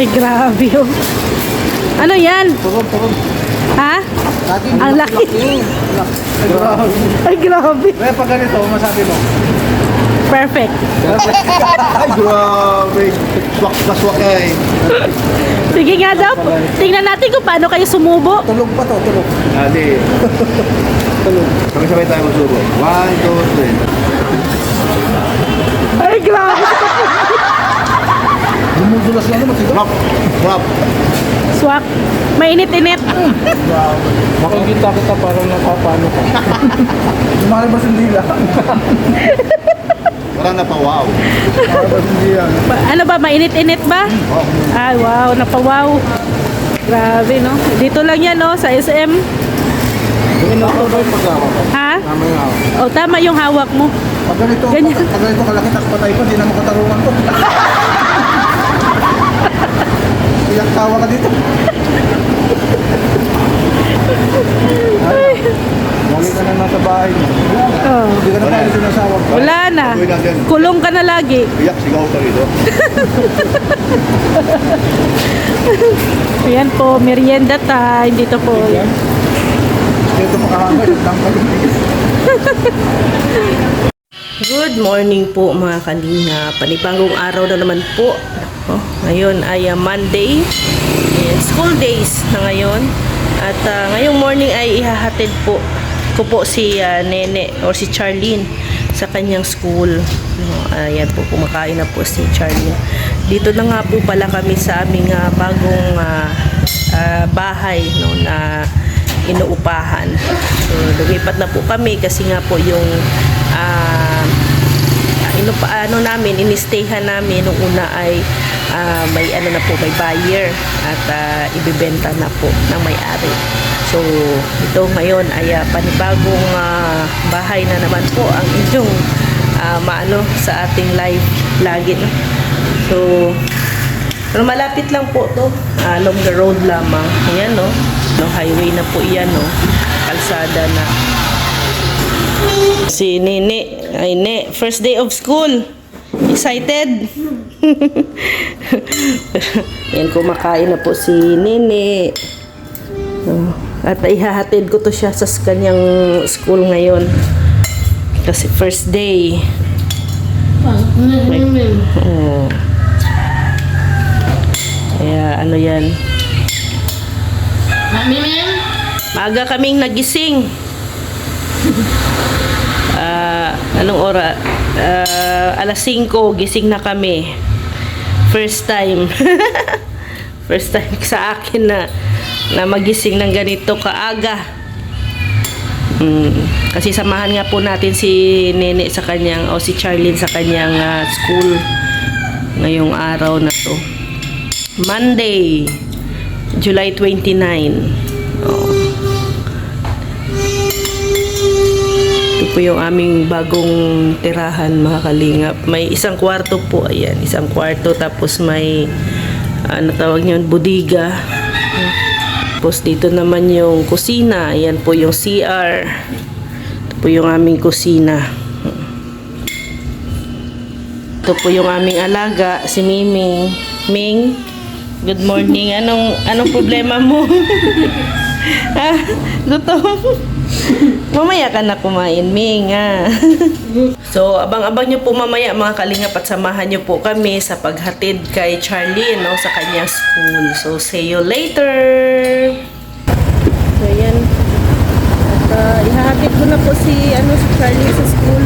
Ay, grabe yun. Ano yan? Turun. Ha? Ang laki. Grabe. Ay, grabe. Kaya pag ganito, masabi mo. Perfect. Ay, grabe. Swak na swak eh. Sige nga daw. Tingnan natin kung paano kayo sumubo. Tulog pa to, tulog. Adi. Tulog. Sabay-sabay tayo magsubo. 1, 2, 3. Ay, grabe. Dumudulas lang naman siguro. Wrap. Swak. Mainit-init. Makikita kita parang napapano ka. Lumalabas hindi lang. Parang napawaw. Lumalabas hindi yan. Ano ba? Mainit-init ba? Ay, wow. Napawaw. Grabe, no? Dito lang yan, no? Sa SM. Tama ba yung pagkawa ko? Ha? Tama yung hawak. O, tama yung hawak mo. Pag ganito, Ganyan. pag ganito kalaki, tas patay ko, di na makatarungan ko. Iyak tawa ka dito. Wali ka na nasa bahay mo. Oh. Hindi ka na pala sinasawag ka. Wala na. Kulong ka na lagi. Iyak, sigaw ka rito. Ayan po, merienda time. Dito po. Dito makahangay, lang ka lumigas. Good morning po mga kalinga. Panibagong araw na naman po. Ngayon ay Monday. School days na ngayon. At ngayong morning ay ihahatid po ko po si Nene or si Charlene sa kanyang school. Ayan po, kumakain na po si Charlene. Dito na nga po pala kami sa aming bagong bahay, no, na inuupahan. So, lumipat na po kami kasi nga po yung namin, inistayhan namin nung una ay may na po, may buyer at ibibenta na po ng may-ari. So, ito ngayon ay panibagong bahay na naman po ang inyong maano sa ating live lagi. No? So, pero malapit lang po to, along the road lamang. Ayan, no? Highway na po iyan, no? Kalsada na. Si Nene, ay ne, first day of school. Excited? Yan, kumakain na po si Nene. At ihahatid ko to siya sa kanyang school ngayon. Kasi first day. Kaya ano yan. Maaga kaming nagising. Anong oras? Alas 5 gising na kami. First time. First time sa akin na magising ng ganito kaaga. Kasi samahan nga po natin si Nene sa kanyang, o si Charlene sa kanyang school ngayong araw na to. Monday, July 29. Ito po yung aming bagong tirahan, mga kalingap. May isang kwarto po, ayan, isang kwarto, tapos may ano tawag niyon, budiga. Tapos dito naman yung kusina, ayan po yung CR. Ito po yung aming kusina. Ito po yung aming alaga, si Miming. Ming, good morning. Anong problema mo? Gutom? Mamaya ka na kumain, Ming. So, abang-abang nyo po mamaya mga kalingap at samahan nyo po kami sa paghatid kay Charlene, no, sa kanyang school. So, see you later! So, yan. At ihahatid ko na po si Charlene sa school.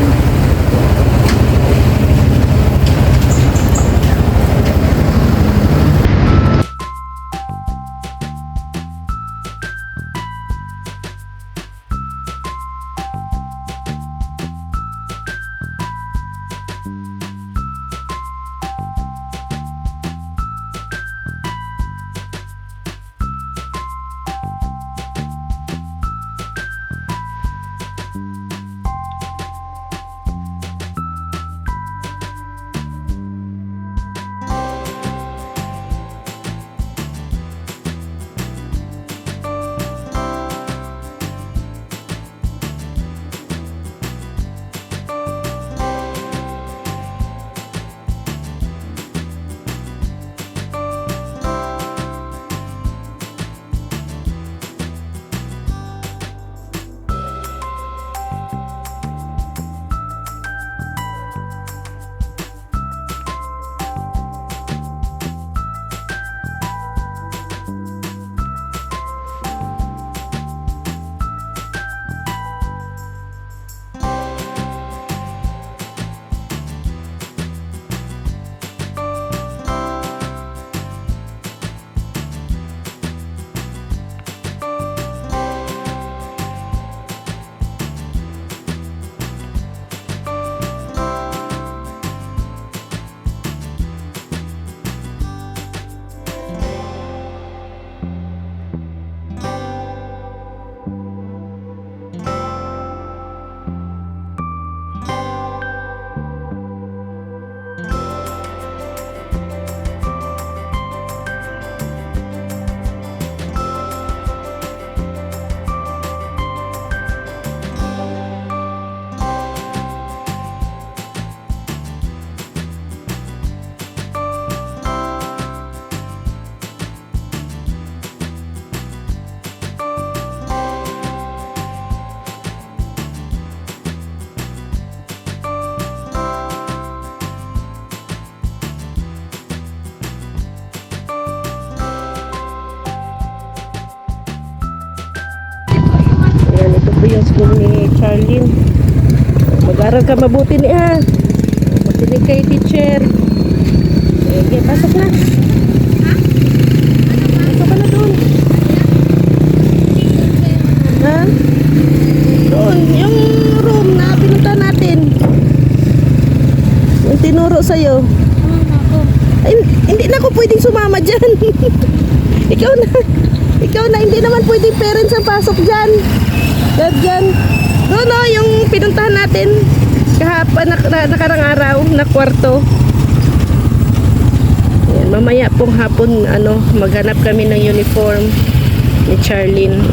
Charlene. Mag-aral ka mabuti ni ha. Makinig kay teacher. Okay, pasok na. Pasok ka na doon. Ha? Doon, yung room na pinunta natin. Yung tinuro sa'yo. Ay, hindi na ako pwedeng sumama dyan. Ikaw na. Ikaw na, hindi naman pwedeng parents ang pasok dyan. Dyan. Doon o, yung pinuntahan natin kahapon, nakarang araw, na kwarto. Ayan, mamaya pong hapon, maghanap kami ng uniform ni Charlene.